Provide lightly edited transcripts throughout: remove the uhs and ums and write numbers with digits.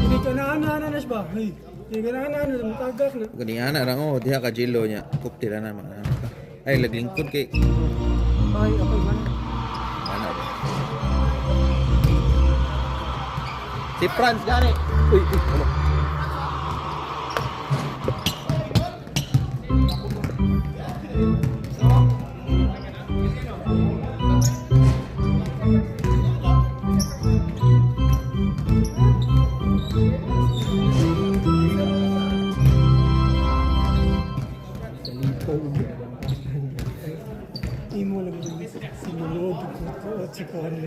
Hindi ka na siya ba? Hey, hindi ka na tagak na. Ganyan na oh, diha ka jilo niya. Kuptira na mga. Ay, laglingkod kay. Ay, okay man. Ano? Si Franz gani. Uy, ano? Imo lagi sinunod ko at si Carly.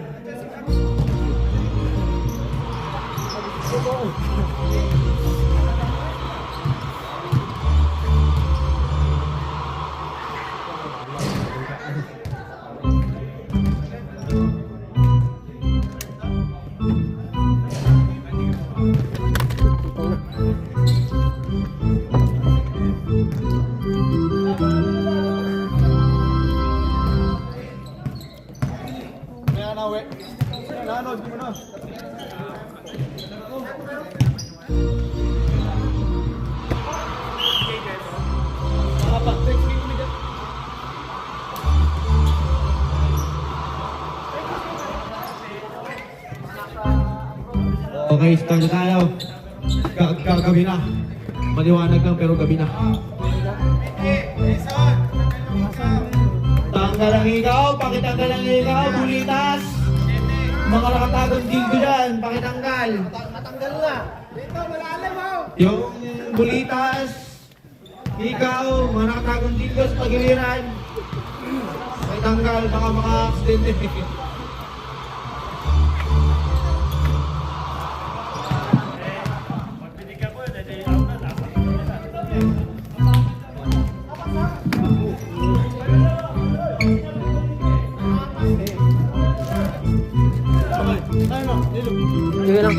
Okay, start na tayo. Gabi na. Maliwanag lang pero gabi na. Tanggal ang ikaw, pakitanggal ang ikaw, bulitas. Mga nakatagong dildo dyan, pakitanggal. Matanggal na. Dito, malalim mo. Yung bulitas, ikaw, mga nakatagong dildo sa pagiliran. Pakitanggal, baka maka-accident. Sige lang.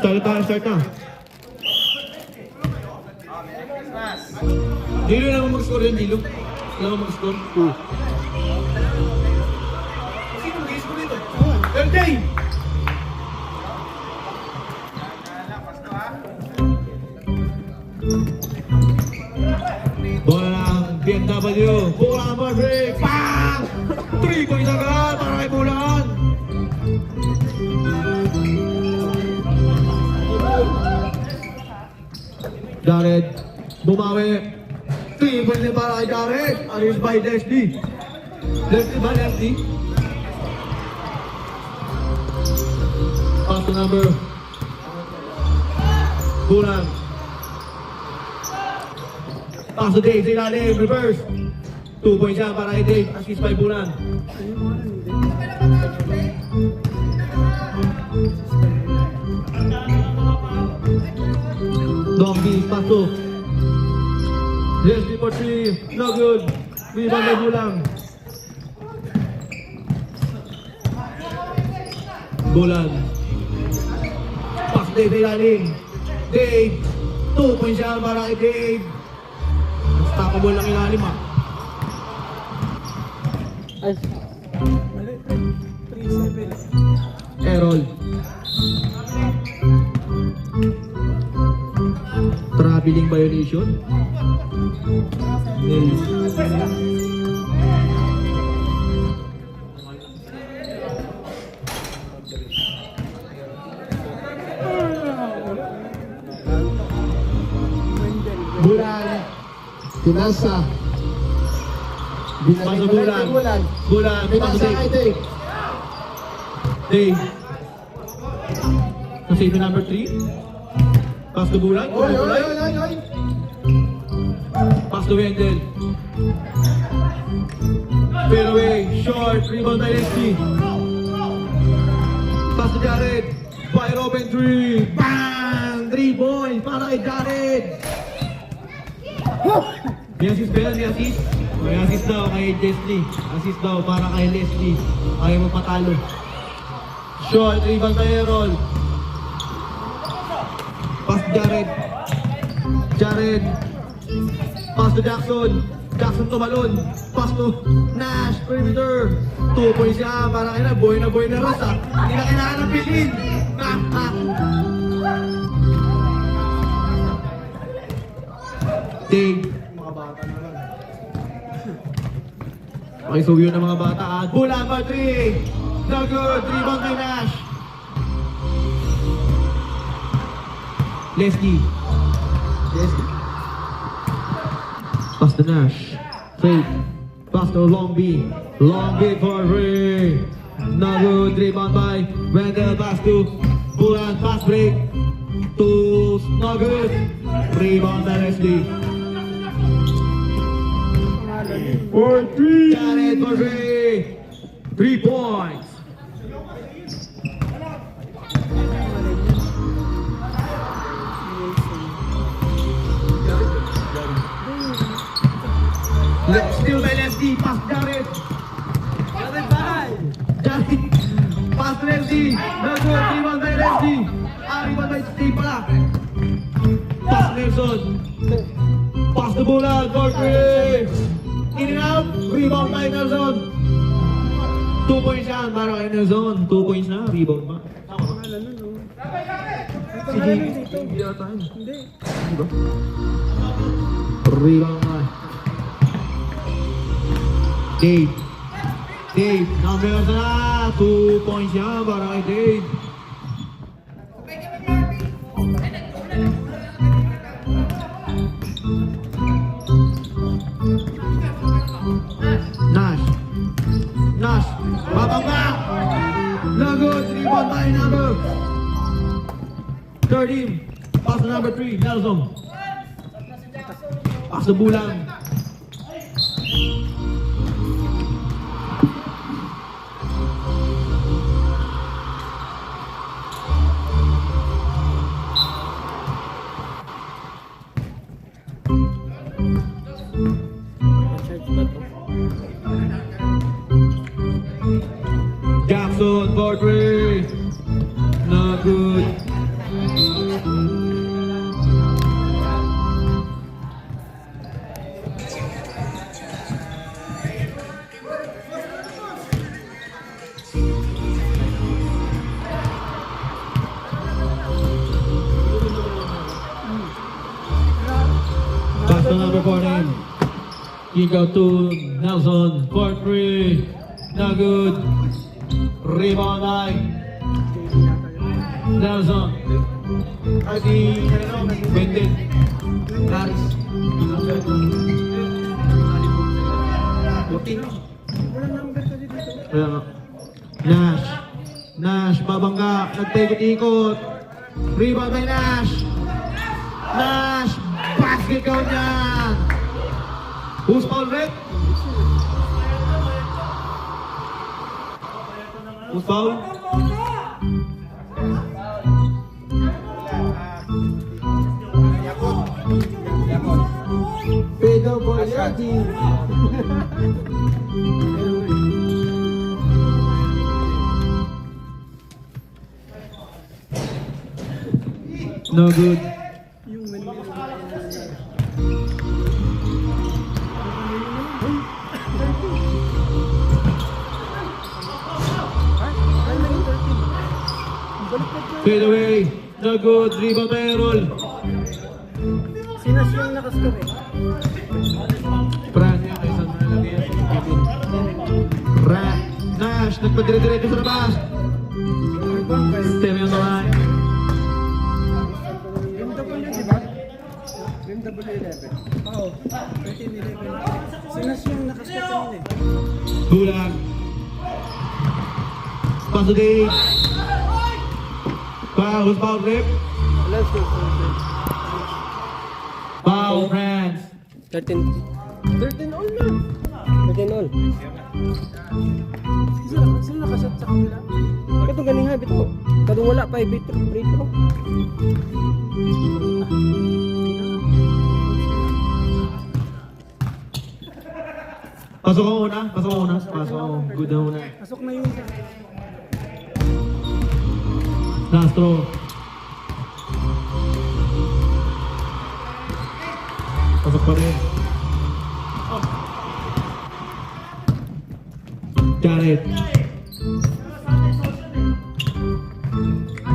Start na. Dilo lang mo mag-score yan, Dilo. Lang mo mag-score. Sino mag-score dito? LJ! Bola ng BMW. Bola ng Maverick. Bang! 3 points agad para kay Bulan. Jared, bumawi. 3 points din para kay Jared. Alis by Leslie. Leslie ba? Leslie? Pass to number. Bulan. Pass to Dave, ilalim, reverse. 2 points yan para kay Dave, assist by Bulan. Donkey, pass to. Leslie for 3, no good. Rebound by Bulan. Bulan. Pass to Dave, ilalim. Dave, 2 points yan para kay Dave. Takabol lang ilalim ah. Ay. Mali. 3-7. Errol. Traveling violation. Nils. Bulan. Pinasa. Paso Bulan. Bulan. Paso Dave. Dave. Save number 3. Pass to Bulan. Pass to Wendell. Fair away. Short. Rebound by Leslie. Pass to Jared. Wide open 3. Bang! 3 points para kay Jared. May assist ba yan? May assist? May assist daw kay Leslie. Assist daw para kay Leslie. Ayaw mo patalo. Short, rebound by Errol. Pass to Jared. Jared. Pass to Jackson. Jackson tumalon. Pass to Nash. Perimeter. 2 points siya. Parang ina, boy na ras ah. Hindi na kailangan ng pilin. Dave. Mga bata naman. Okay, so yun ang mga bata. At bulan pa 3. No good. Rebound kay Nash. Leslie. Pass to Nash. Fake. Pass to Long B. Long B for Ray. No good. Rebound by Wendell. Pass to Bulan. Pass break. No good. Rebound by Leslie. For 3. Jared for Ray. 3 points. Still by Leslie, pass Jared. Jared, pass Leslie. No good, rebound by Leslie. Rebound by Steve pala. Pass Nelson. Pass the Bulan, for 3. In and out, rebound by Nelson. 2 points yan, para kay Nelson. 2 points na, rebound pa. Pangalan nun, oh. May Sige, pangalan dito. hindi yata yun. Hindi. Diba? Rebound na. Dave, number na. 2 points yan, para kay Dave. Nash, bababa. No good, rebound by number 13. Pass to number 3, Nelson. Pass to Bulan. Jackson for 3. No good. Pass to number 14. Kick out to Nelson for 3. No good. Rebound by Nelson. Adi Bendit. Harris. Walang number kasi dito. Ayan nga. Nash, babangga. Nagpaikot-ikot. Rebound by Nash. Basket count yan. Who's foul, Red? Who's foul? Pedro Boyati. No good. Yung mali. Fade away. No good. Rebound by Errol. Sinas yung nakaskor eh. Fran yan. Isang nalagay yan. Nash. Nagpadire-diretso sa labas. Step on the line. BMW, di ba? BMW 11. Oo. 13-11. Sinas yung nakaskor kanina eh. Bulan. Pass to Dave. Foul. Who's foul, Rip? Let's go. Foul, France. 13 all na. 13 all. Sino nakasat sa kanila? Ito ganing ha, bito. Kadong wala pa, bito. Bito. Pasok ako una. Pasok ako. Good na una. Pasok na yung Last throw. Pasok pa rin. Oh. Jared.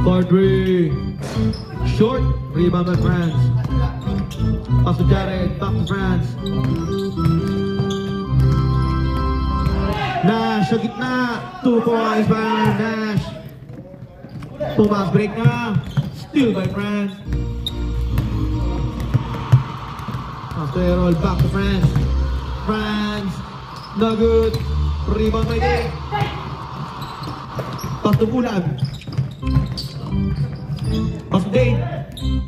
4-3. Short. Rebound by France. Pass to Jared. Back to France. Nash sa gitna. 2 points by Nash. Pumas break na. Steal by France. After a roll, back to France. France. No good. Rebound by Dave. Pass to Bulan. Pass to Dave.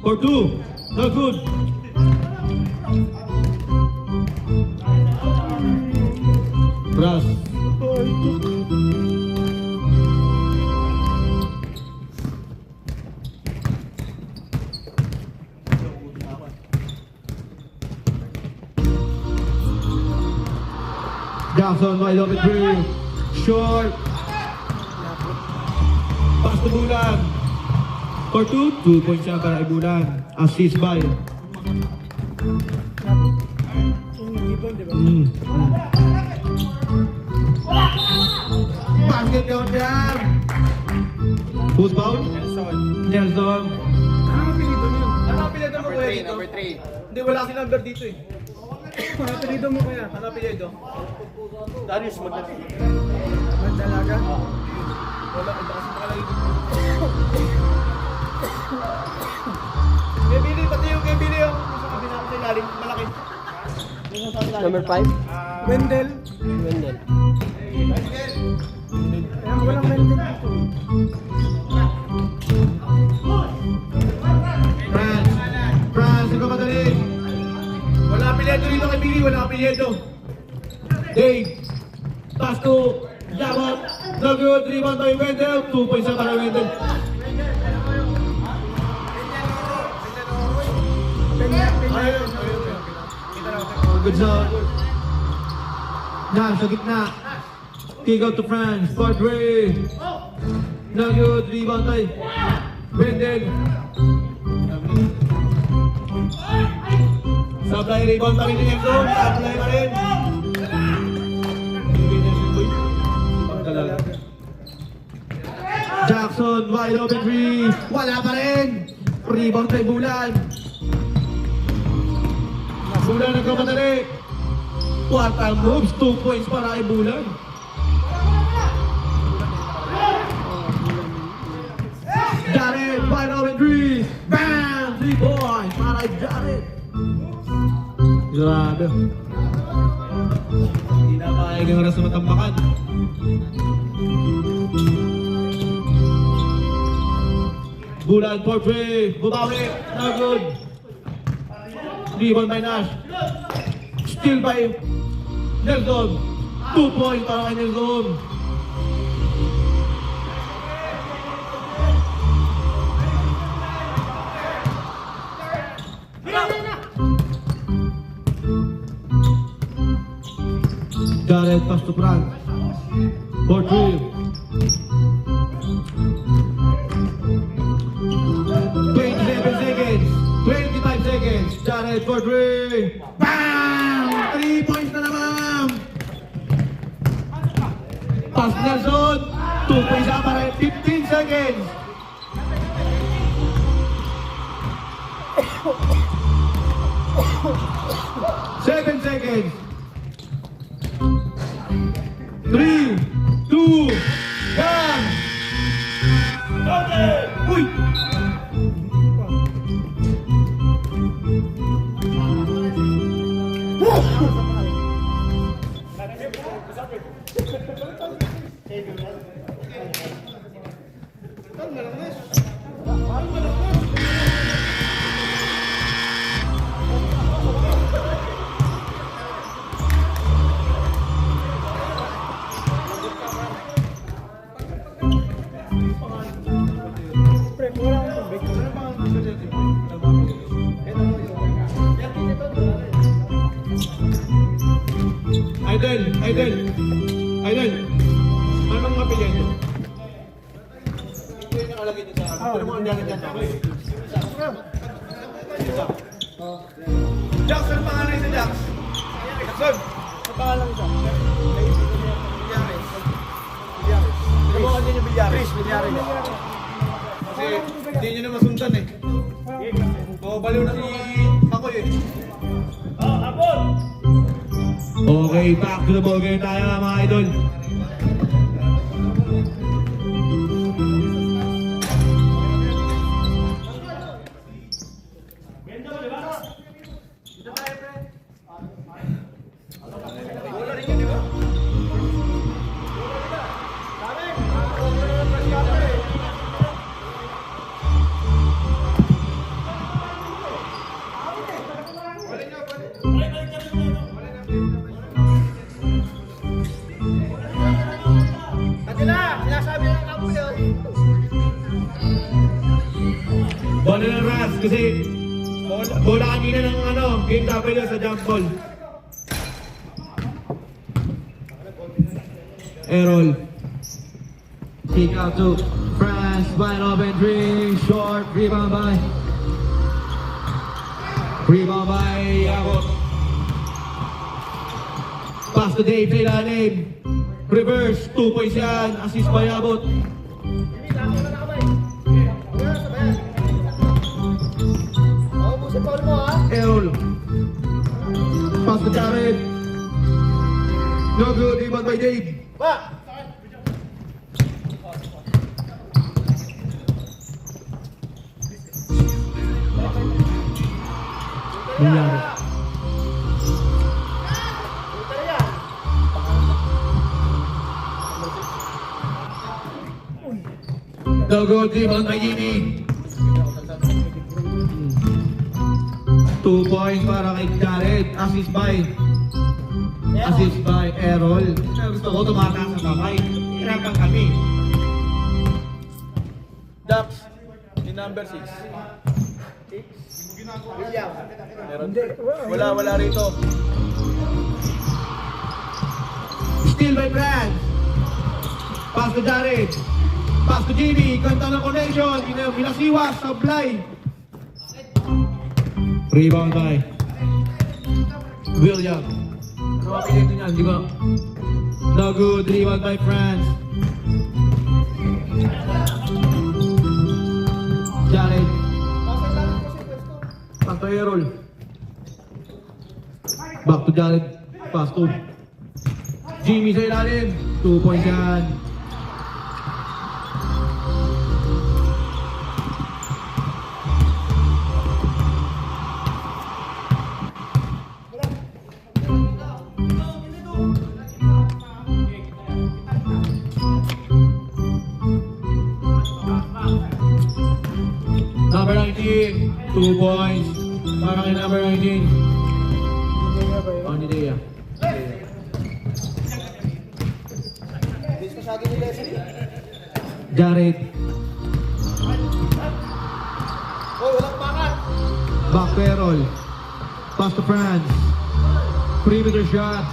For 2. No good. Russ. Jackson wide open 3. Short. Pass to Bulan. For 2. 2 points siya para Bulan. Assist by. Yung ibon, di ba? Basket count there. Who's foul? Nelson. Ano ang pinito niyo? Ano ang pinito mo kuya dito? Number 3. Hindi, wala kasi number dito eh. Ano ang pinito mo kaya? Ano ang pinito? Darius, magdala. Magdalaga? Wala, iba kasi nakalagay dito. Kay Billy, pati yung kay Billy yung nasa kabila sa ilalim, malaki. Yung nasa ilalim. Number 5? Wendell? Wendell. Ayan, walang Wendell dito. France. France, nagkamadali. Wala apelyedo dito kay Billy, wala apelyedo. Dave. Pass to Jabot. No good. Rebound by Wendell. 2 points para Wendell. Good zone. Nash sa gitna. Kick out to France. 4-3. No good. Rebound by Wendell. Supply rebound pa rin ni Nelson. Supply pa rin. Jackson, wide open 3. Wala pa rin. Rebound kay Bulan. Bulan nagkamadali. Quartal moves, 2 points para kay Bulan. Jared, wide open 3. Bam! 3 points para kay Jared. Grabe. Hindi na maayag ang oras na matambakan. Bulan for 3. Bubawi. No good. Rebound by Nash. Steal by Nelson. 2 points para kay Nelson. Jared pass to Frank. For 3. 27 seconds. 25 seconds. Jared for 3. Bam! 3 points na naman. Pass Nelson. 2 points na para 15 seconds. Seven seconds. 3, 2, 1. Uy! Pre, wala akong tubig. Idol. Anong mapilyan nyo? Ito yung nakalagay dito sa akin. Pero mo ang dyan dyan. Jackson, pangalan sa Jackson. Jackson. Sa pangalan isa. Chris Villarreal. Kasi hindi nyo na masundan eh. Oo, baliw na si ako eh. Okay, back to the ball game tayo mga idol. Bola ng Ras kasi bola kanina ng game W sa jump ball. Errol. Kick out to France, wide open three, short, rebound by Abot. Pass to Dave, sa ilalim. Reverse, 2 points yan, assist by Abot. Errol. Pass to Jared. No good, rebound by Dave. Nangyari. No good, rebound by Jimmy. 2 points para kay Jared. Assist by Errol. Gusto ko tumakas sa kamay. Hirapan kami. Dax, ni number 6. William. Meron? Wala rito. Steal by Brad. Pass to Jared. Pass to Jimmy. Kanta ng connection. Pinasiwas. Sablay. Rebound by William. Ano ang pinito niyan? Di ba? No good. Rebound by France. Jared. Pass to Errol. Back to Jared. Pass to Jimmy sa ilalim. 2 points yan. Number 19, 2 points. Para kay number 19. Onidea. Jared. Back to Errol. Pass to France. Perimeter shot.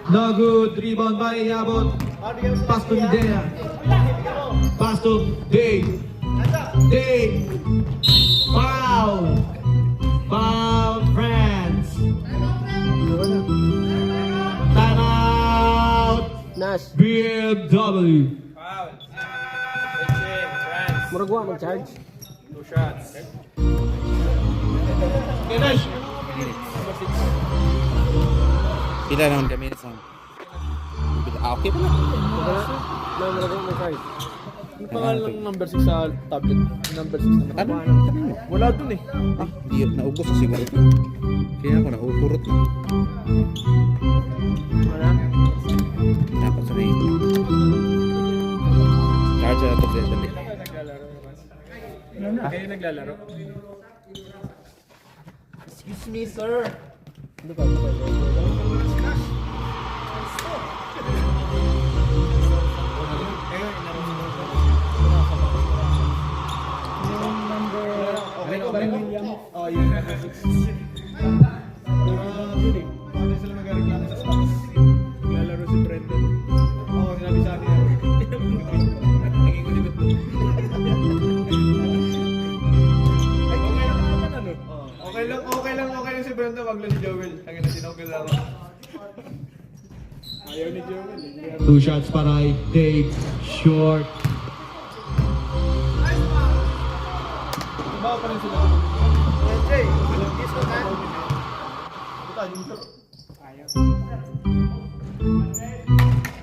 No good. Rebound by Yabot. Pass to Nidea. Pass to Dave. Dave. Foul. Foul France. Time out. Nash, BMW. muragwa mag-charge. 2 shots. Finish. Pila naman kami sa... Okay pa na. Muragwa mag-charge. Yung pangalan ng number 6 sa tablet. Number 6 naman. Ano? Wala dun eh. Di, naubos na siguro. Kaya ako naupurot na. Wala. Dapat sa may... Charge na ito sa dali. Kayo naglalaro? Excuse me, sir. Hindi pa. Okay, oh, yun. Number 6. Paano sila nag-reklamo sa stocks? Naglalaro si Brendan. Oo, sinabi sa akin. Naging ko dito. Ay, okay lang naman ano? Okay lang si Brendan, wag lang si Joel. Ang ina, sinokil lang ako. Ayaw ni Joel. 2 shots para kay Dave. Short. Bawa pa rin sila.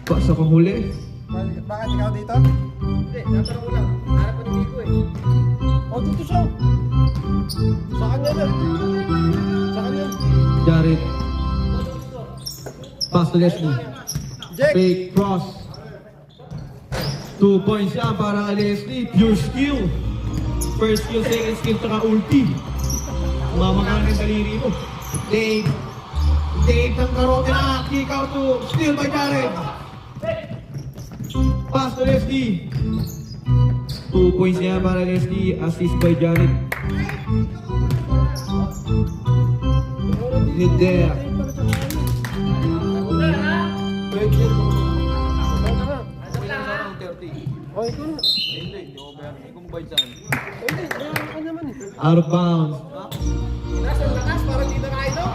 Pasok ang huli. Bakit ikaw dito? Hindi, natanong ko lang. Harap ko ni Miko eh. O, dito siya. Sa kanya na. Sa kanya. Jared. Pass to Leslie. Jack. Fake cross. 2 points yan para kay Leslie. Pure skill. First skill, second skill, tsaka ulti. Mamagaling sa daliri mo. Dave. Dave ng karote na. Kick out to steal by Jared. Pass to Leslie. 2 points yan para Leslie. Assist by Jared. Nidea. O, ikaw na. Out of bounds. Nasa lakas, parang dito na ito.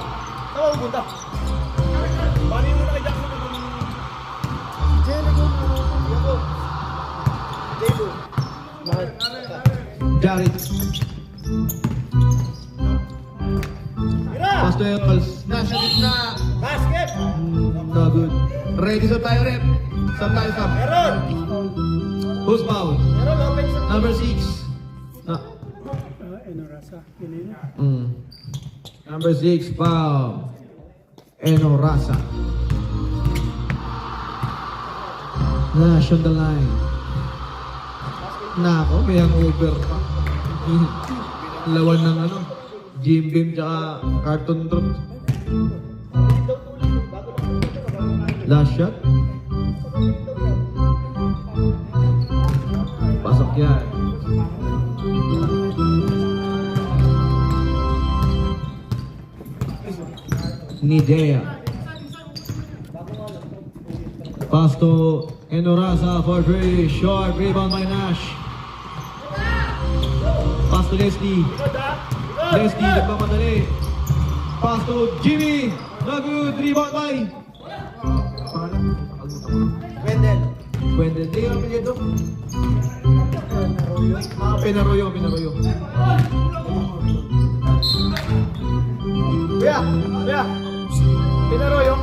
Saan mo punta? Paano yung muna kay Jackson? Jen, ikaw na. Yako. Debo. Jared. Mira! Pass to Earls. Nasa gitna. Basket! No good. Ready sa tayo, rep. Saan tayo, Sam? Meron! Who's foul? Meron, open sa... Number 6. Enorasa. Pinino. Number 6, foul. Eno Rasa. Nash on the line. Nako, may hangover pa. Lawan ng ano, Jim Beam tsaka Cartoon Truth. Last shot. Pasok yan. Nidea. Pass to Enorasa for 3. Short rebound by Nash. Pass to Leslie. Leslie nagmamadali. Pass to Jimmy. No good. Rebound by Wendell. Wendell. Di yung apelyido. Penaroyo. Kuya! Kuya! Pinaroyo!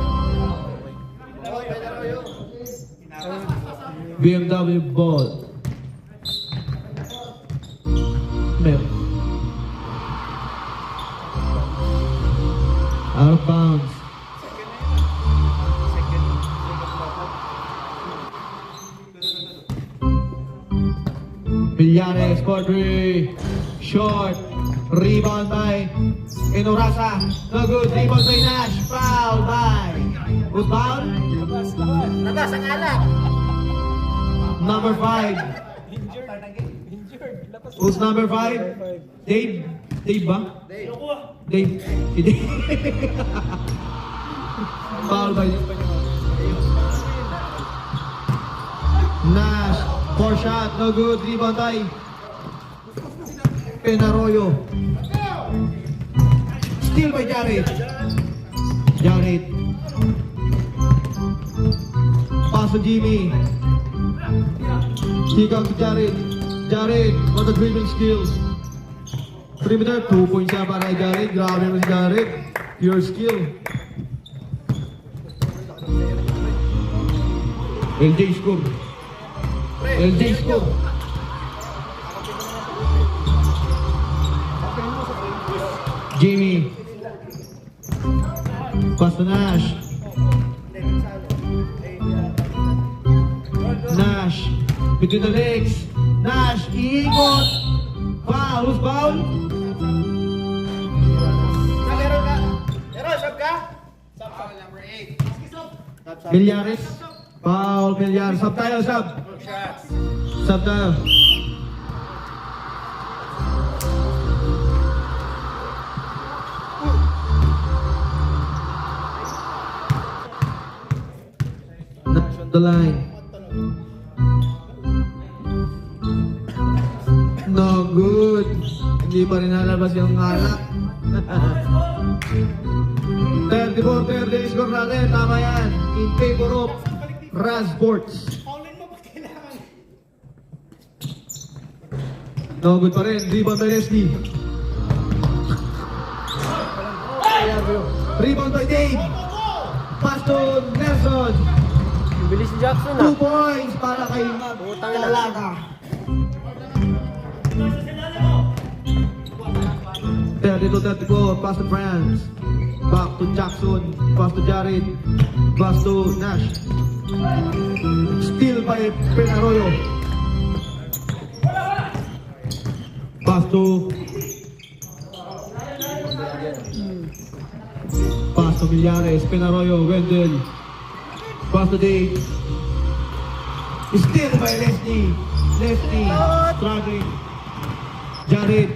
BMW ball. Meron. Out of bounds. Villares for 3. Short. Rebound by Enorasa. No good. Rebound by Nash. Foul by. Who's foul? Labas ang alak. Number 5. Who's number 5? Dave. Dave ba? Dave. Si Dave. Foul by Nash. 4 shot. No good. Rebound by Penaroyo. Steal by Jared. Jared. Pass to Jimmy. Kick out to Jared. Jared, what the dribbling skills. Perimeter, 2 points siya para kay Jared. Grabe mo si Jared. Pure skill. LJ score. LJ score. Jimmy. Pass to Nash. Nash. Between the legs. Nash. Iikot. Foul. Who's foul? Meron ka? Meron, sab ka? Foul number 8. Milyares. Foul. Milyares. Sub tayo, sub. Sub tayo. Nash on the line. No good. Hindi pa rin nalabas yung alak. 34-30 score natin. Tama yan. in favor of Raz Sports. No good pa rin. Rebound by Leslie. Rebound by Dave. Pass to Nelson. Bilis si Jackson 2 points para kay Dalaga. 32-34, pass to France. Back to Jackson. Pass to Jared. Pass to Nash. Steal by Penarroyo. Pass to Millares. Penarroyo. Wendell. Pass to Dave. Steal by Leslie. Leslie. Struggling. Jared.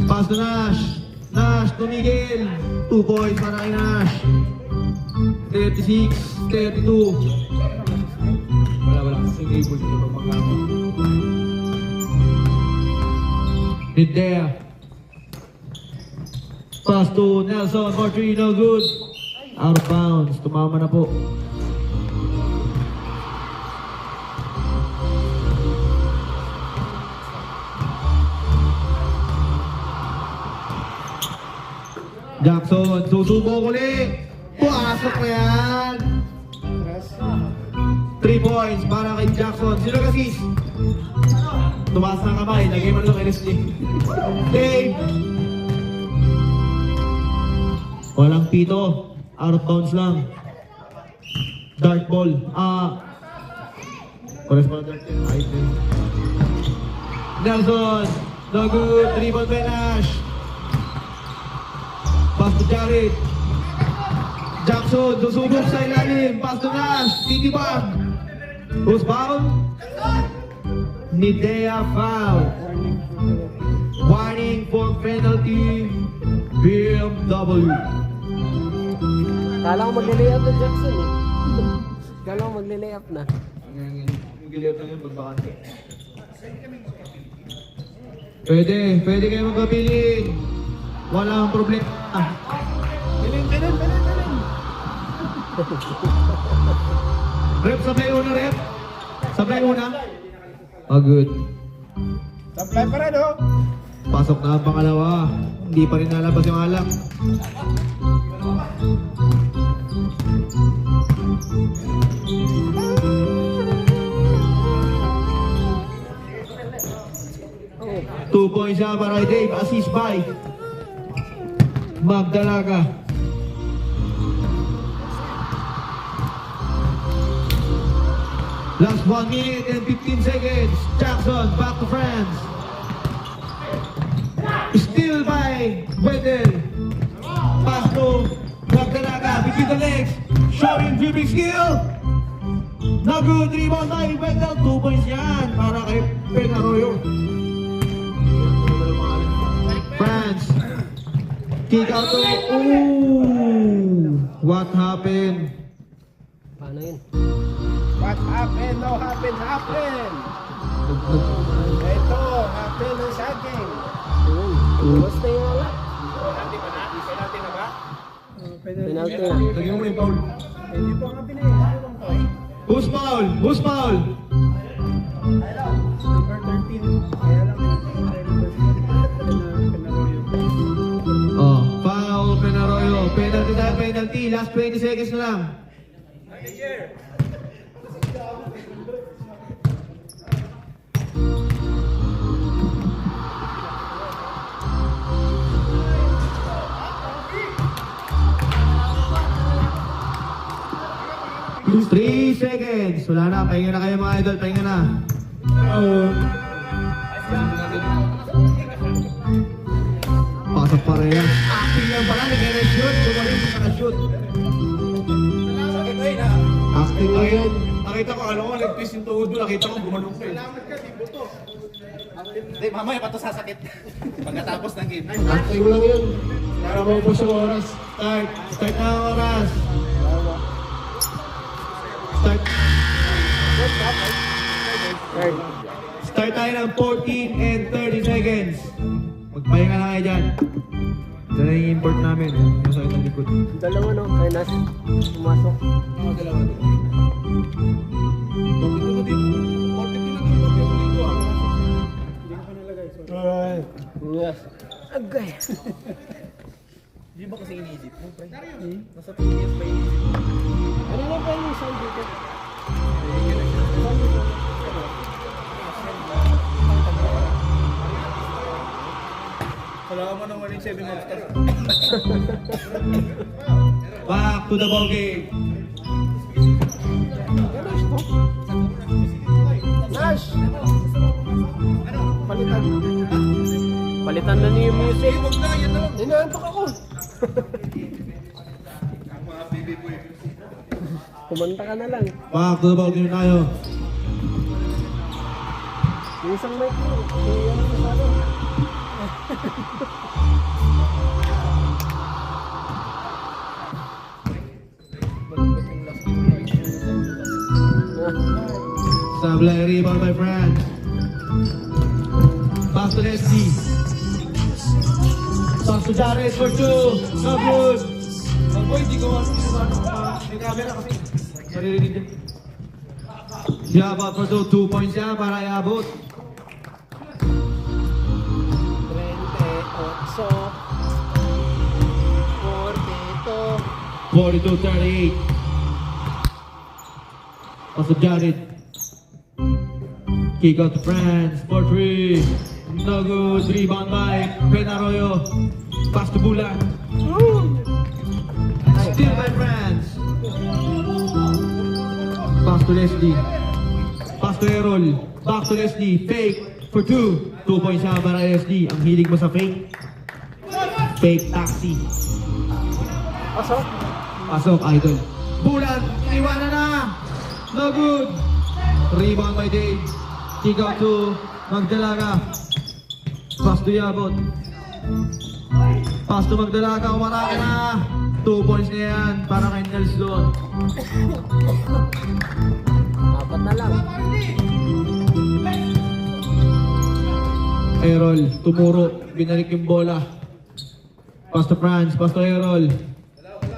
Pass to Nash. Nash to Miguel. 2 points para kay Nash. 36, 32. Wala. Sige, ipon nyo pa magkama. Nidea. Pass to Nelson for 3, no good. Out of bounds. Tumama na po. Jackson, susubo ulit. Puasok na yan. 3 points para kay Jackson. Sino kasis? Tumaas na kamay. Lagay mo lang kay Leslie. Dave. Walang pito. Out of bounds lang. Dark ball. Correspondent. Nelson. No good. Dribble by Nash. Pass to Jared. Jackson, susubok sa ilalim. Pass to Nash. Titibag. Who's foul? Nidea foul. Warning for penalty. BMW. Kala ko magle-layup na Jackson eh. Kala ko magle-layup na. Yung giliw na yun, magbakante. Pwede kayo magkabilin. Walang problema. Bilin. Rep, sablay una, rep. Sablay una. Good. Supply pa rin, oh. Pasok na ang pangalawa. Hindi pa rin nalabas yung alak. Two points siya para kay Dave. Assist by Magdalaga. Last 1 minute and 15 seconds. Jackson back to France. Still by Wendell. Pass to Magdalaga. Between the legs. Showing dribbling skill. No good. Rebound by Wendell. 2 points yan para kay Penarroyo. France. Kick out to... Ooh! What happened? Paano yun? What happened? No happen. Ito, happen ang saging. Ayun. Basta yung wala. Penalty na ba? Penalty na. Lagyan mo yung foul. Hindi pa nga pinay. Who's foul? Who's foul? Number 13. Kaya lang Oh, foul Penarroyo. Penalty tayo, penalty. Last 20 seconds na lang. Lose 3 seconds. Wala na. Pahinga na kayo mga idol. Pahinga na. Pasok pa rin yan. Acting lang pala. Nag-shoot. Tumarin sa naka-shoot. Acting lang yan. Nakita ko, alam ko, nag-twist yung tuhod mo. Nakita ko, gumalong ka. Salamat ka, di buto. Hindi, mamaya pa ito sasakit. Pagkatapos ng game. Acting lang yan. Para maubos yung oras. Start. Start na ang oras. Start. Start tayo ng 14 and 30 seconds. Magpahinga na kayo dyan. Ito na yung import namin. Masakit ang likod. Dalawa no, kaya nas pumasok. Oo, dalawa. Bakit mo din? Bakit mo din? Bakit mo dito ah? Hindi ko pa nalagay. Sorry. Yes. Agay. Di ba kasi iniisip mo, pre? Nasa 2 years pa iniisip mo. Ano na ba yung sound dito? Wala ka mo nang waling 7 months ka. Back to the ball game. Nash! Palitan. Palitan na niyo yung music. Huwag na, yan na lang. Inaantok ako. Mga baby boy. Kumanta ka na lang. Back to the ball game tayo. Yung isang mic mo. Yung ano sa ano. Sablay rebound my friend. Pass to Leslie. Pass to Jared for 2. No good. Boy, di ko may camera kasi. Maririnig din. Yabot for 2 points yan para iabot. 42-38. Pass to Jared. Kick out to France for 3. No good. Rebound by Ben Arroyo. Pass to Bulan. Still by France. Pass to Leslie. Pass to Errol. Back to Leslie. Fake for 2. 2 points siya para Leslie. Ang hilig mo sa fake. Fake taxi. Pasok. Pasok, idol. Bulan. Iwanan na. No good. Rebound by Dave. Kick out to Magdalaga. Pass to Yabot. Pass to Magdalaga. Umarami na. 2 points na yan para kay Nelson. Apat na lang. Errol, tumuro. Binalik yung bola. Pass to France. Pass to Errol.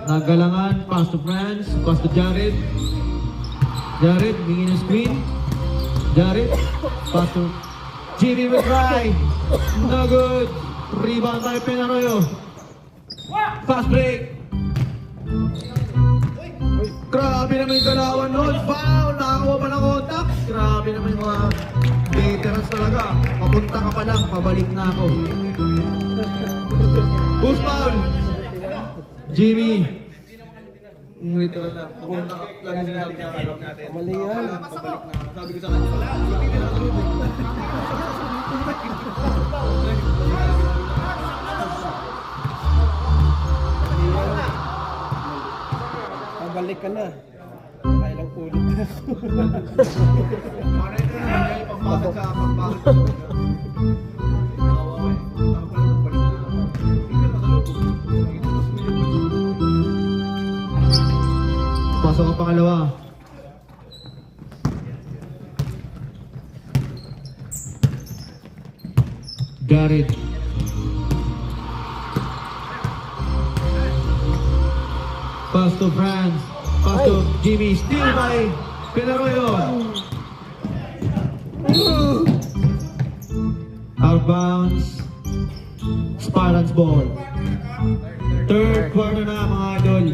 Nagalangan. Pass to France. Pass to Jared. Jared, bingin ng screen. Jared. Pass to Jimmy will try. No good. Rebound by Penarroyo. Fast break. Grabe naman yung galawan nun. Foul! Nakakuha pa ng contact. Grabe naman yung mga veterans talaga. Papunta ka pa lang, pabalik na ako. Who's foul? Jimmy. Ngito na lang. Papunta ka lang yung sinabi niya. Mali yan. Pabalik na. Sabi ko sa kanya. Pabalik ka na. Kailang ulit na ako. Para ito naman yung pagpasok sa pagpasok. Pasok ang pangalawa. Garrett. Pass to France. Pass to Jimmy. Still by Penarroyo. Out of bounds. Spartans ball. Third quarter na mga idol.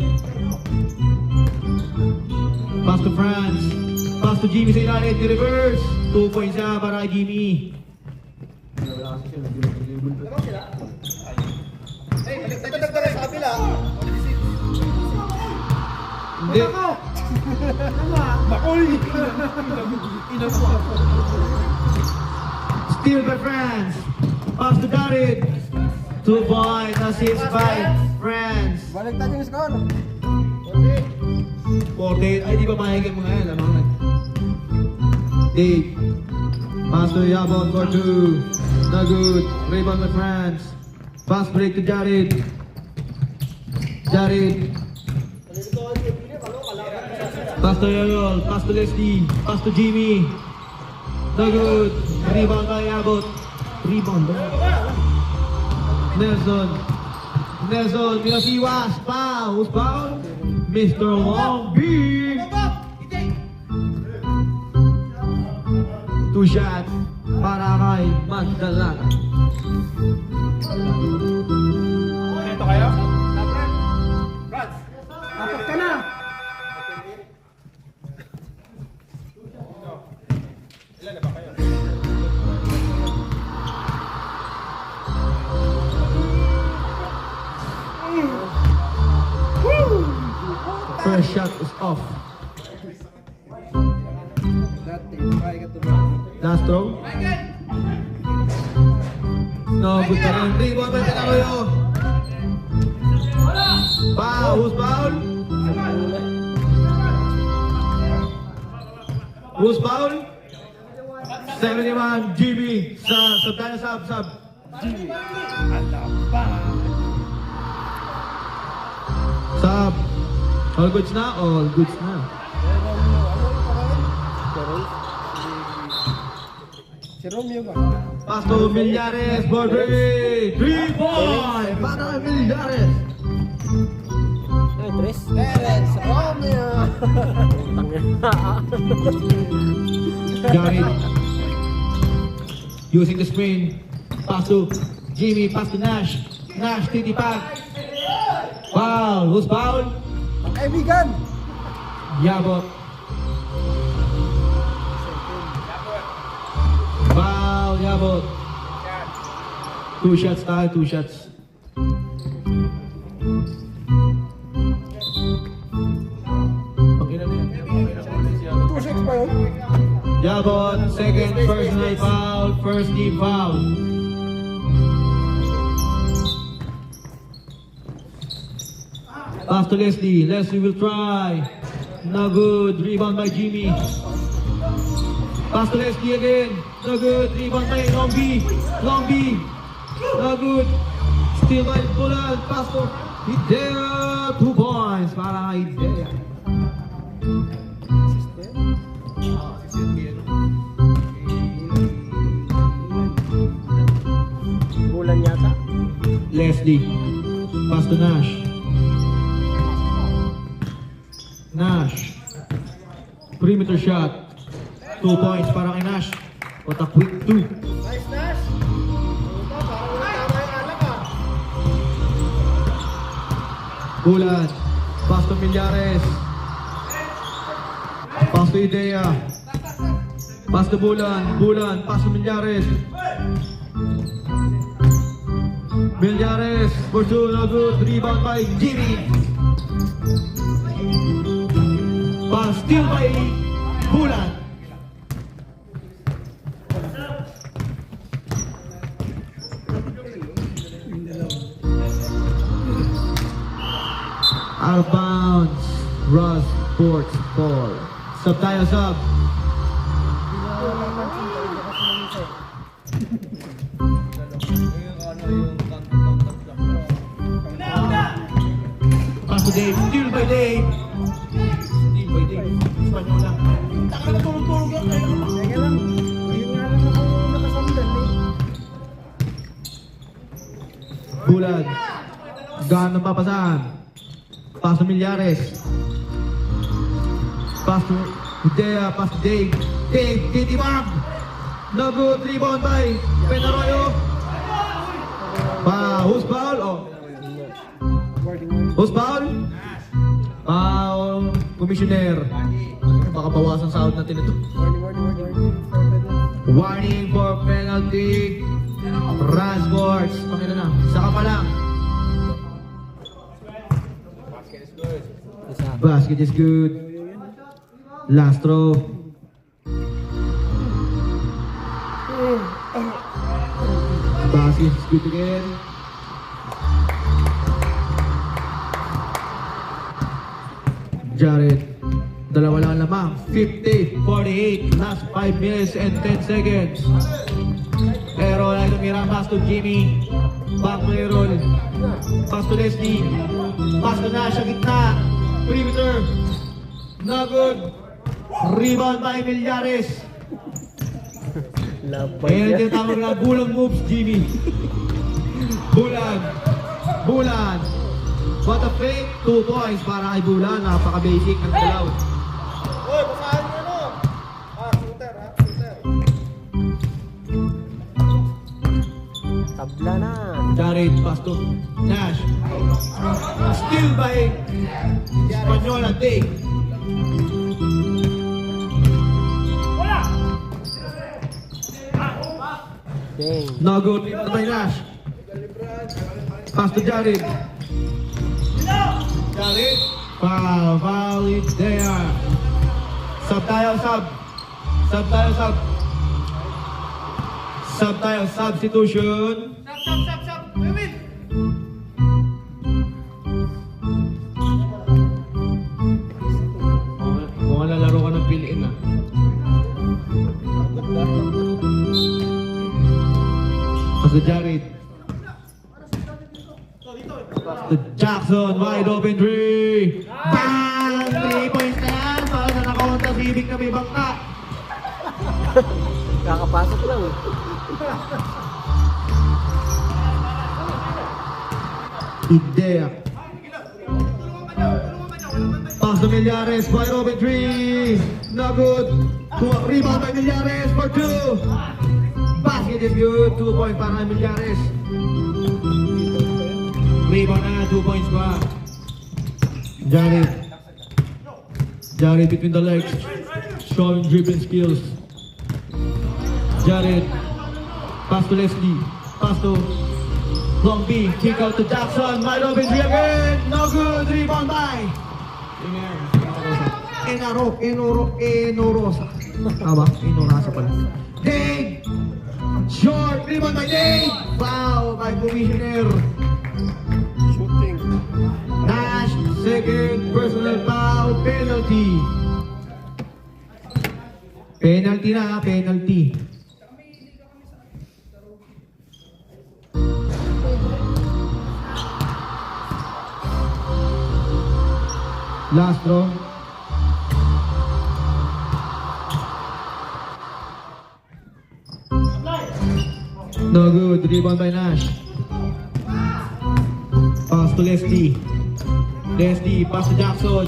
Pass to France. Pass to Jimmy sa ilalim. Reverse. 2 points na para kay Jimmy. Hindi. Still by France. Pass to Darid. 2 points. Assist by France. Balik tayo yung score. 48. Ay, di ba mahigit mo ngayon? Lamang na. Dave. Pass to Yabon for 2. No good. Rebound by France. Pass break to Jared. Jared. Pass to Errol. Pass to Leslie. Pass to Jimmy. No good. Rebound by Yabot. Rebound ba? Nelson. Nelson, Milasiwas, foul. Who's foul? Mr. Long B. Two shot para kay Magdalena. Ito kayo? Apat ka na. Ilan na ba kayo? First shot is off. Last throw. No, good pa rin. Rebound pa rin kayo. Foul. Who's foul? Who's foul? 71, GB. Sub tayo, sub. Sub. All goods na? All goods na. Si Romeo ba? Pass to Millares, ball break. 3 points para kay Millares. Terence Romeo. Jared using the screen. Pass to Jimmy, pass to Nash. Nash, titipag. Foul. Who's foul? Kaibigan. Yabot. Foul, Yabot. 2 shots tayo, 2 shots. Okay na yan. 2-6 pa yun. Yabot, second personal foul, first team foul. Pass to Leslie. Leslie will try. No good. Rebound by Jimmy. Pass to Leslie again. No good. Rebound by Long B. Long B. No good. Still by Bulan. Pass to Hidea. 2 points para Hidea. Bulan yata. Leslie. Pass to Nash. Nash. Perimeter shot. 2 points para kay Nash. What a quick 2. Nice, Nash. Parang wala tama yung alak ah. Bulan. Pass to Millares. Pass to Hidea. Pass to Bulan. Bulan. Pass to Millares. Millares. For 2. No good. Rebound by Jimmy. Pass still by Bulan. Out of bounds. Ross Sports ball. Sub tayo, sub. Pass to Dave. Still by Dave. Still by Dave. Espanyol lang. Taka na tulog-tulog yan. Teka lang. Ayun nga lang ako nakasamdan eh. Bulan. Gaan ng papasahan. Pass to Millares. Pass to Hidea. Pass to Dave. Dave. Titibang. No good. Rebound by Penaroyo. Who's foul? Oh. Who's foul? Foul. Commissioner. Baka bawasan sahod natin ito. Warning for penalty. Transports. Pakita na. Saka pa lang. Basket is good. Last throw. Basket is good again. Jared. Dalawa lang lamang. 50-48. Last 5 minutes and 10 seconds. Pero wala itong mirang pass to Jimmy. Back to Errol. Pass to Leslie. Pass to Nash sa gitna. Perimeter. No good. Rebound by Millares. Ayan yung tinatawag na bulang moves, Jimmy. Bulang. Bulan. What a fake. 2 points para kay Bulan. Napaka-basic ng galaw. Uy, basahan nyo ano? Shooter ha? Shooter. Tabla na. Jared, pass to Nash. Still by Espanyol at take. Dang. No good. Rebound by Nash. Pass to Jared. Jared. Foul it there. Sub tayo, sub. Sub tayo, sub. Sub tayo, substitution. Mukhang lalaro ka ng piliin ah. Pass to Jared. To Jackson, wide open three. Bang! 3 points na yan. Para sa nakaunta si Ibig na may bangka. Kakapasok lang. Idea. Pass to Millares, wide open three. No good. Rebound by Millares for 2. Basket is good. 2 points para kay Millares. Rebound na, 2 points pa. Jared. Jared between the legs. Showing dribbling skills. Jared. Pass to Leslie. Pass to Long B. Kick out to Jackson. Wide open three again. No good. Rebound by Enorosa. Tama? Enorosa pala. Dave. Short. Rebound by Dave. Foul by Commissioner. Shooting. Nash. Second personal foul. Penalty. Penalty na. Penalty. Last throw. No good. Rebound by Nash. Pass to Leslie. Leslie, pass to Jackson.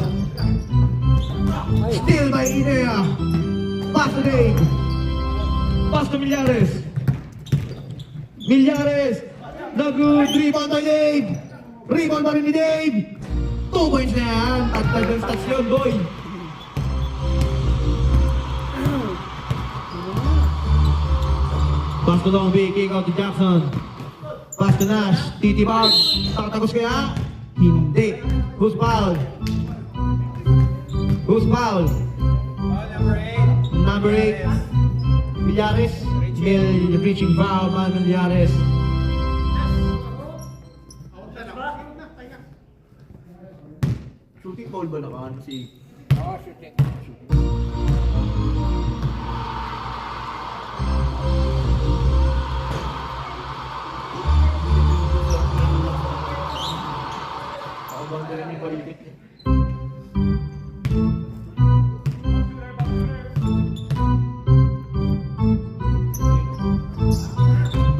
Still by Idea. Pass to Dave. Pass to Millares. Millares. No good. Rebound by Dave. Rebound pa rin ni Dave. 2 points na yan. Tagtag ng stasyon, boy. Pass to Long B, kick out to Jackson. Pass to Nash, titibag. Tatagos kaya? Hindi. Who's foul? Who's foul? Number 8. Millares. Still reaching foul, man, Millares. Shooting ball ba naman si... Oo, shooting.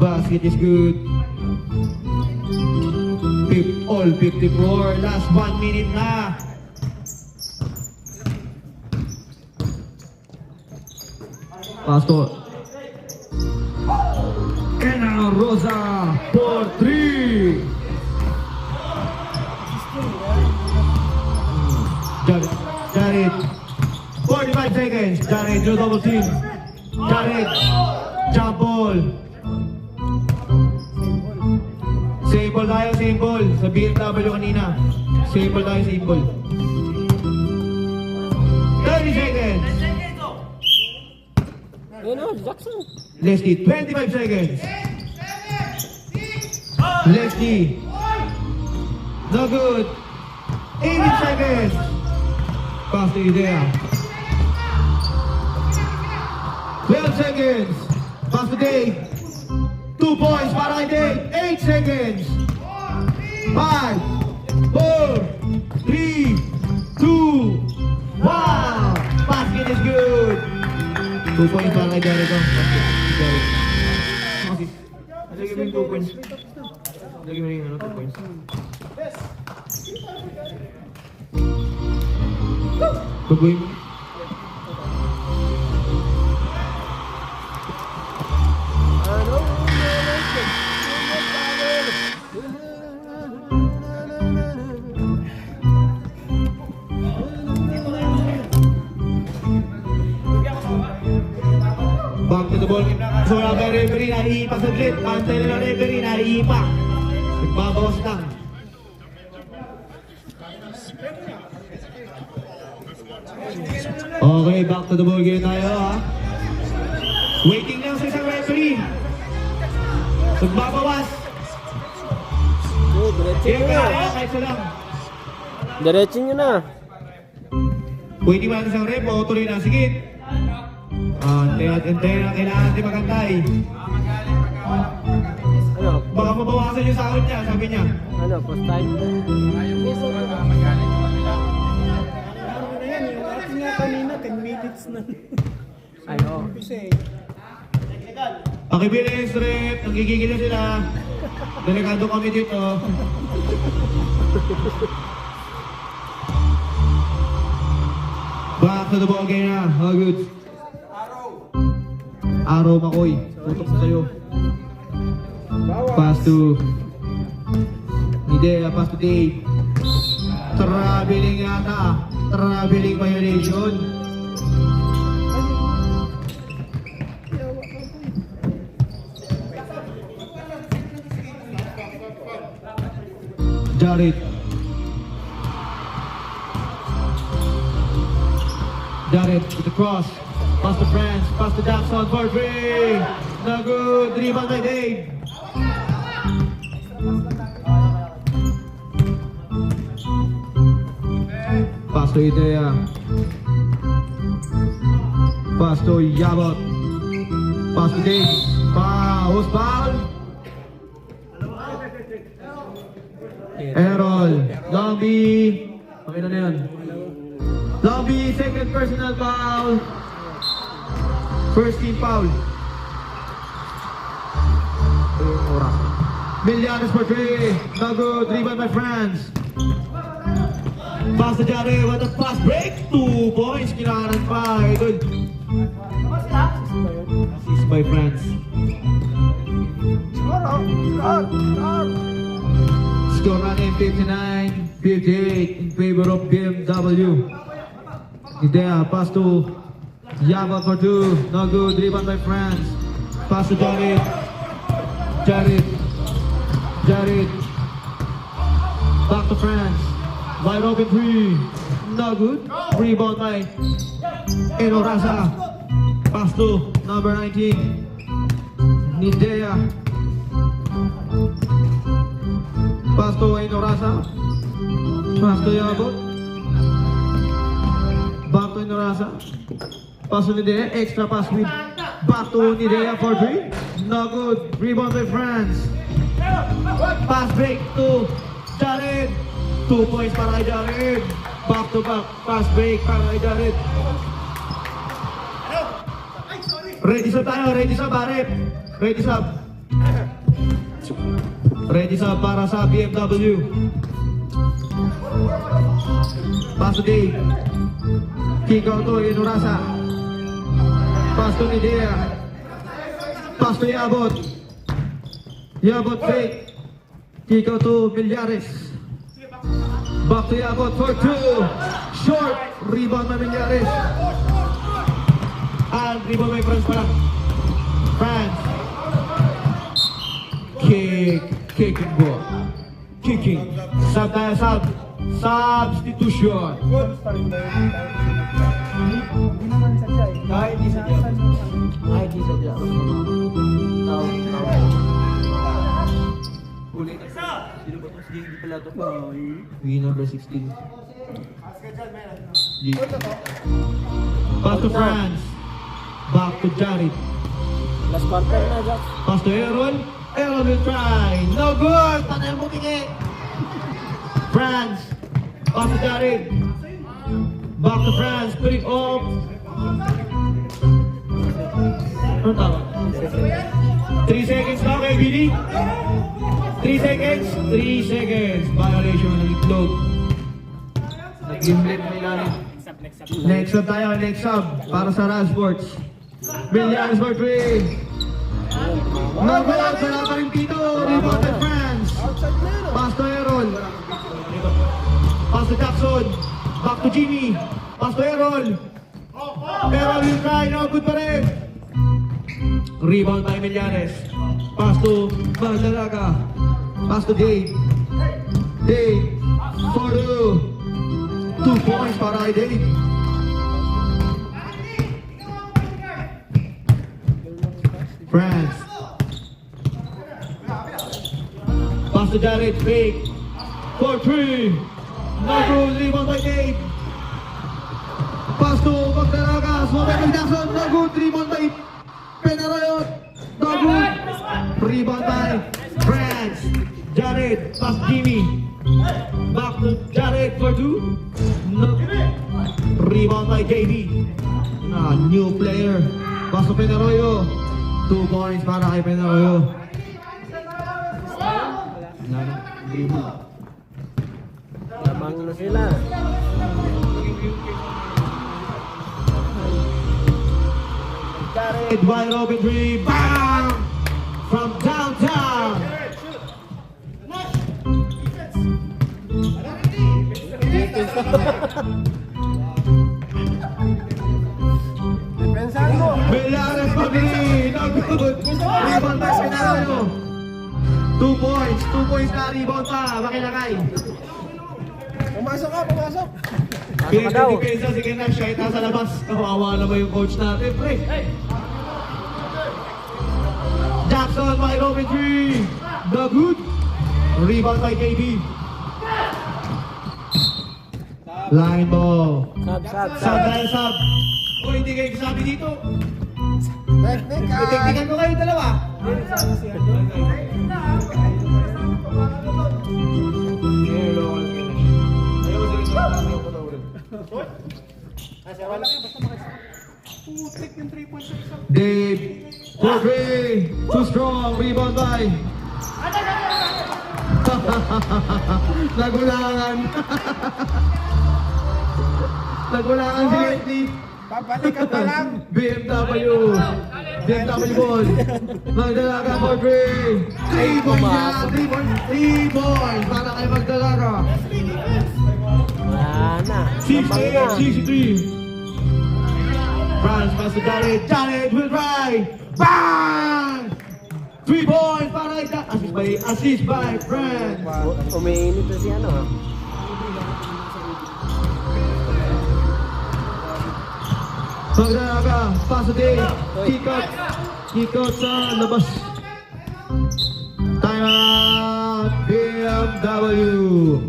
Basket is good. All 54. Last 1 minute na. Pastor. Ena Rosa for 3. Jared. 45 seconds. Jared, no double team. Jared. Jump ball. Same ball tayo, same ball. Sa BFW kanina. Same ball tayo, same ball. 30 seconds. Ayun o, Jackson. Leslie, 25 seconds. Leslie. No good. 18 seconds. Pass to Idea. 12 seconds. Pass to Dave. 2 points para kay Dave. 8 seconds. 5, 4, 3, 2, 1. Basket is good. 2 points para kay Jericho. Jericho. Sige, 2 points. Lagi mo yung 2 points. Baguhin mo. Back to the ball. So wala ba referee na iipak saglit. Antay na referee na iipak. Nagbabawas lang. Okay, back to the ball game tayo ha. Waiting lang sa isang referee. Nagbabawas. Diretso nyo na. Kahit sa lang. Diretso nyo na. Waiting lang sa isang ref. O tuloy na. Sige. Antayin na kailangan natin magantay. Ano? Baka mabawasan yung sahod niya, sabi niya. Ano? Post time? Kanina, 10 minutes na. Ay, oo. Pakibilis, rep. Nagigigil na sila. Delikado kami dito. Back to the ball game na. All good. Araw Makoy. Tutok sa sa'yo. Pass to Nidea, pass to Dave. Traveling yata. Traveling violation. Jared. Jared with the cross. Pass to France. Pass to Jackson for 3. No good. Rebound by Dave. Pass to Idea. Pass to Yabot. Pass to Dave. Who's foul? Errol. Long B. Pakita na yan. Long B, second personal foul. First team foul. Millianes for 3. No good. Rebound by France. Pass to Jare. What a pass break. 2 points. Kinahanan pa. Good. Assist by France. Score natin 59-58 in favor of BMW. Idea. Pass to Yabot for 2. No good. Rebound by France. Pass to Jared. Jared. Back to France. Wide open 3. No good. Rebound by Enoraza. Pass to number 19. Nidea. Pass to Enoraza. Pass to Yabot. Back to Enoraza. Pass to Nidea. Extra pass with. Back to Nidea for 3. No good. Rebound by France. Pass break to Jared. 2 points para kay Jared. Back to back. Pass break para kay Jared. Ready sub tayo. Ready sub, Barret. Ready sub. Ready sub para sa BMW. Pass to Dave. Kick out to Inurasa. Pass to Nidea. Pass to Yabot. Yabot fake. Kick out to Millares. Back to Yabot for 2. Short. Rebound by Millares. And rebound by France pala. France. Kicking ball. Kicking. Sub tayo, sub. Substitution. Ay, di sadya. Tao. Ulit. Sino ba mas hindi pala ito? Win number 16. G. Pass to France. Back to Jared. Last quarter na, Jack. Pass to Aaron. Aaron will try. No good. Tanay mo tingin. France. Pass to Jared. Back to France. Put it off. Ano tawag? 3 seconds na kay Billy. 3 seconds. 3 seconds. Violation ng itlog. Nag-limit na ilalim. Next up tayo. Next up. Para sa RAL Sports. Millions for 3. Nagbalag sa pa rin dito. Rebound by France. Pass to Aaron. Pass to Jackson. Back to Jimmy. Pass to Aaron. Aaron will try. No, good pa rin. Rebound by Millanes. Pass to Magdalaga. Pass to Dave. Dave. For 2 points para kay Dave. France. Pass to Jared. Fake. For 3. No good. Rebound by Dave. Pass to Magdalaga. Sumabay by Jackson. No good. Rebound by Penarayot. No good. Rebound by France. Jared. Pass to Jimmy. Back to Jared for 2. No. Rebound by JB. New player. Pass to Penaroyo. 2 points para kay Penaroyo. Labang na sila. Jared wide open 3. Bam! From downtown. Depensahan mo. Millanes pa rin. No good. Rebound by Penaroyo. 2 points. 2 points na rebound pa. Makilakay. Pumasok ka, pumasok. Ano ka daw? Pinag-depensa si Kenash kahit nasa labas. Kawawa naman yung coach natin, pre. Jackson, wide open 3. The good. Rebound by KB. Line ball. Sab. Sub dahil sub. O, hindi kayo sabi dito. Technique ka. Iteknikan ko kayo dalawa. Dave, for 3, too strong, rebound by. Nagulangan. Nagulangan si Leslie. Babalik ka pa lang. BMW ball. Magdalaga for 3. 3 points na. 3 points para kay Magdalaga. Wala na. 63. France pass to Jared. Jared will try. Bang! 3 points para kay assist by France. Umiinit na si ano ha. Magdalaga, pass to Dave. Kick out sa labas. Time out. BMW.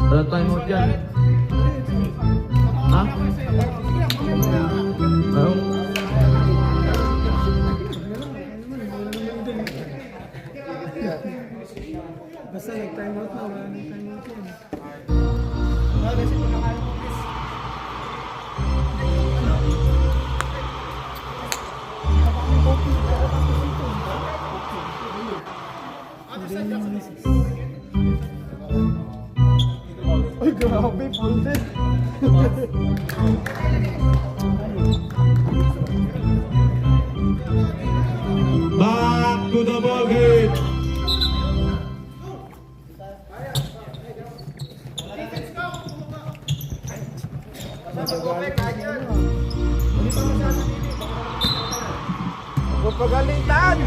Wala time out yan. Ha? Ano? Basta nag-time out na, wala nang time out yan. Ay, grabe, full set. Back to the ball game. Pagalitan!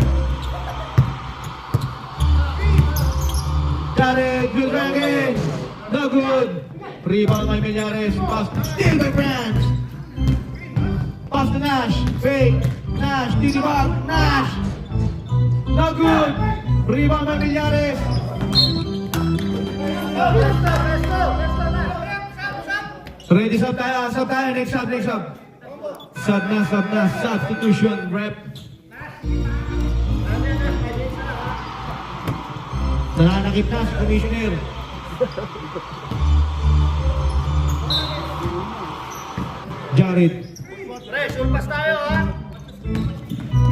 Jared Gulrangin. No good. Rebound by Millares. Pass still by France. Pass to Nash. Fake. Nash. Titibag. Nash. No good. Rebound by Millares. Ready sub tayo. Sub tayo. Next sub. Next sub. Sub na. Sub na. Substitution rep. Nananakit na si Commissioner. Jared. Pre, sulpas tayo ha!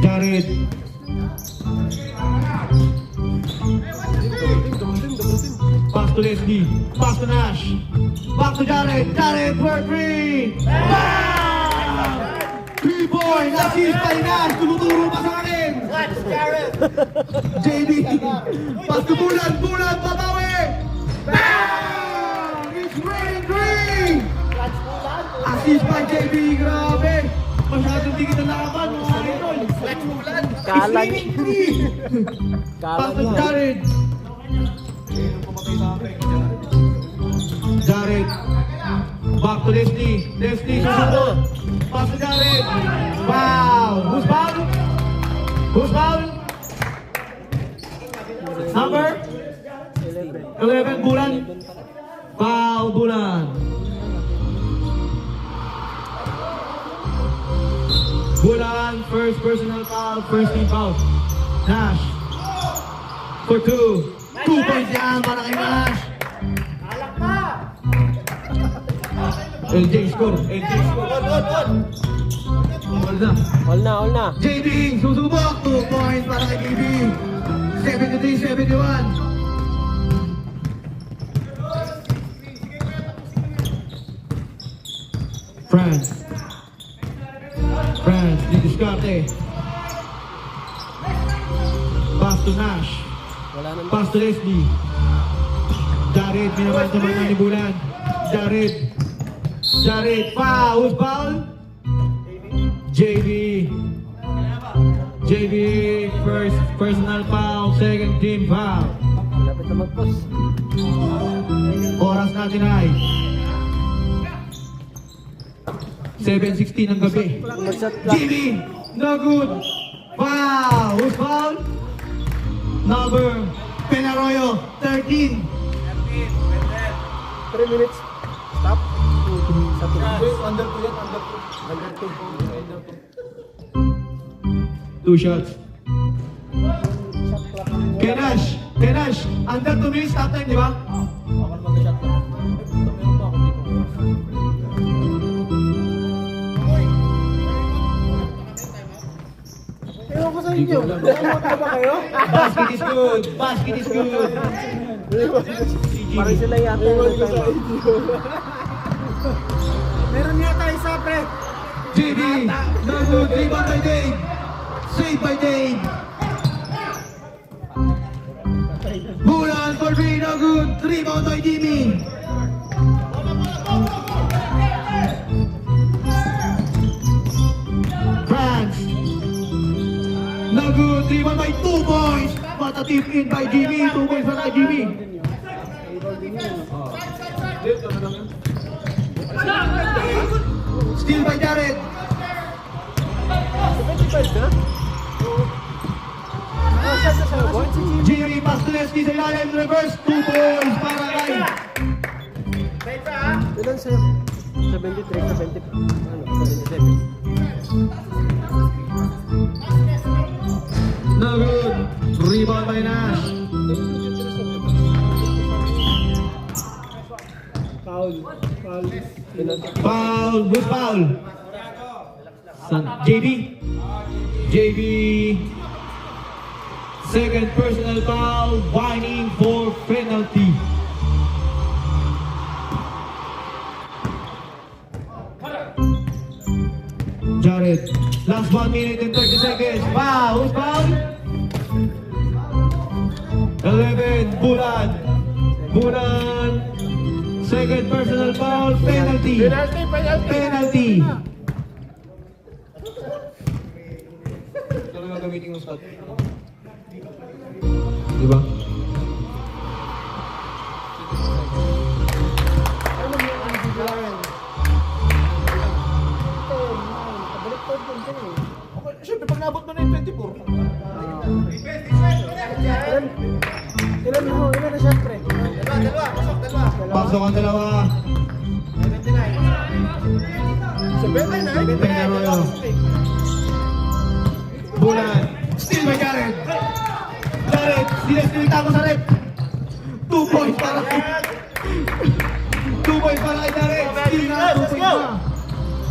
Jared. Pass to Leslie. Pass to Nash. Back to Jared. Jared for three. Bam! 3 points. Assist by Nash. Tumuturo pa sa akin. JB. Pass to Bulan. Bulan. Babawi. Bam! It's raining three. Assist by JB. Grabe. Masyadong tigit ang laban. Mga idol. Kalag. Pass Kalag to yan. Jared. Jared. Back to Leslie. Leslie susunod. Pass to Jared. Wow. Who's foul? Who's foul? Number 11 Bulan. Foul Bulan. Bulan, first personal foul, first team foul. Nash. For 2. 2 points yan para kay Nash. LJ score. LJ score. Hold na. All na, all na. JB, susubok. 2 points para kay JB. 73-71. France. France, di diskarte. Pass to Nash. Wala nang Pass to Leslie. Jared, minaman-taman ni Bulan. Jared. Jared, foul. Who's foul? JB. JB, first personal foul, second team foul. Lapit na mag-post. Oras natin ay 7:16 ng gabi. Mag-shot clock. JB, no good. Foul. Who's foul? Number Penaroyo, 13. 3 minutes. Stop. Sa Under 2 yan, under 2. Under 2 shots. Kenash, Kenash, under 2 minutes stop time, di ba? Ako naman mag-shot lang. Meron pa ako dito. Ewan ko sa inyo. Ano ba kayo? Basket is good. Basket is good. Parang sila yata. Meron yata isa, pre. JB, no good. Rebound by Dave. Save by Dave. Bulan for 3, no good. Rebound by Jimmy. France. No good. Rebound by 2 points. But a tip in by Jimmy. 2 points para kay Jimmy. Steal by Jared. Jimmy pass to Leslie sa ilalim. Reverse. 2 points para kay Ilan sa'yo? 73, 70. Ano? 77. no good. Rebound by Nash. Foul. Foul. Foul. Good foul. JB. JB. Second personal foul. Whining for penalty. Jared. Last 1 minute and 30 seconds. Foul. Who's foul? 11. Bulan. Bulan. Second personal foul. Penalty. Penalty. Talaga gamitin mo shot. Diba? Okay, syempre pag nabot mo na yung 24. Ilan na siya, pre? Dalawa, pasok, dalawa. Pasok ang dalawa. 79. Penaroyo. Bulan. Still by Jared. Jared, sinilita ko sa rep. 2 points para kay... 2 points para kay Jared. Still na, 2 points na.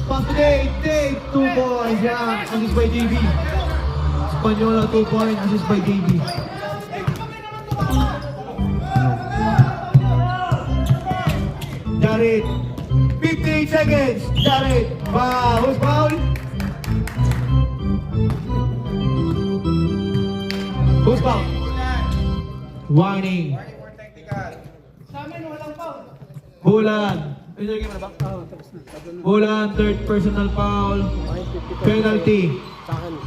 Pass to Dave. Dave, 2 points. Yan. Assist by JB. Espanola 2 points, assist by JB. Jared, 58 seconds. Jared, foul. Who's foul? Who's foul? Warning. Bulan. Bulan, third personal foul. Penalty. Sa akin.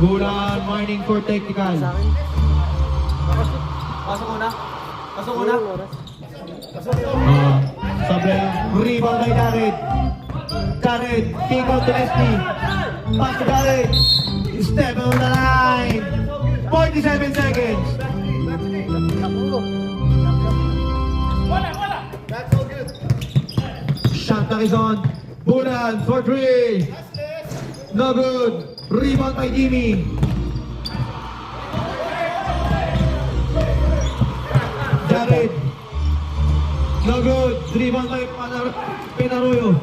Bulan, warning for technical. Sa akin. Pasok muna. Pasok muna. Ilang oras? Sabi, rebound by Jared. Jared, kick out to Leslie. Pass to Jared. Step on the line. 47 seconds. Shot clock is on. Bulan for 3. No good. Rebound by Jimmy. Jared. No good. Rebound by Penaroyo.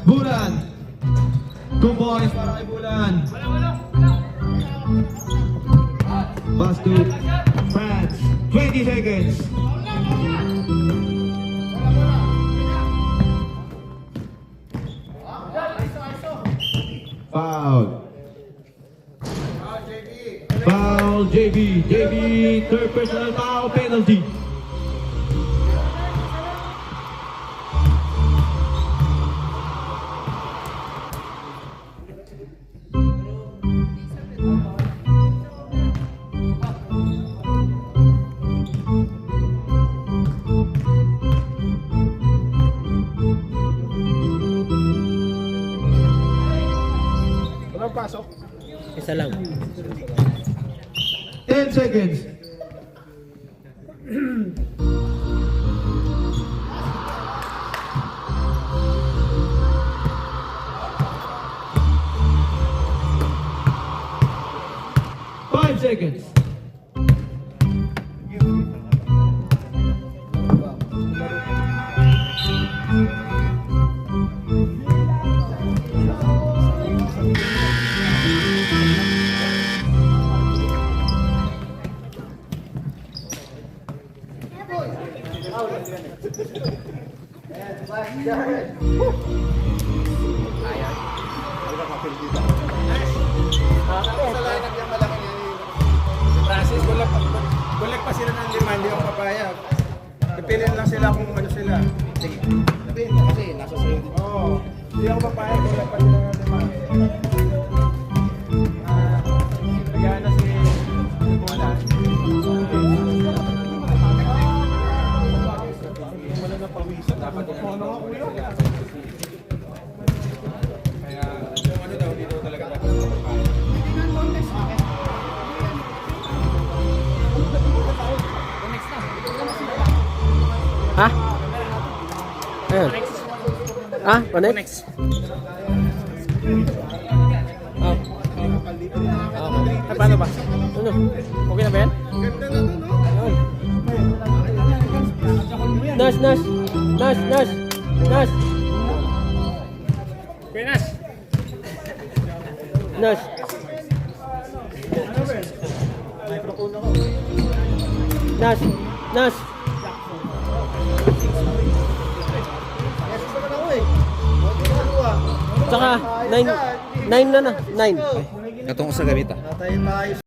Bulan. 2 points para kay Bulan. Pass to France. 20 seconds. Foul. Foul, JB. JB, third personal foul, penalty. Walang pasok. Isa lang. 10 seconds. Five seconds. Francis, bulag pa sila ng 5, hindi ako papayag. Pipiliin lang sila kung ano sila. Sige. Sabihin mo kasi, nasa sayo din. Oo. Hindi ako papayag, bulag pa sila ng 5. Nagana si Bulan. Wala na pawisan. Dapat ano nga kuya? Kaya, yung ano daw, dito talaga dapat sila papayag. Ha? Ayan. Ah, connect? Ah. Paano ba? Ano? Okay na ba yan? Ayun. Nas, nas! Nas, nas! Nas! Pinas! Nas! Nas! Nas! Tsaka, 9 na na. 9. Katong sa gamita. Tayo tayo.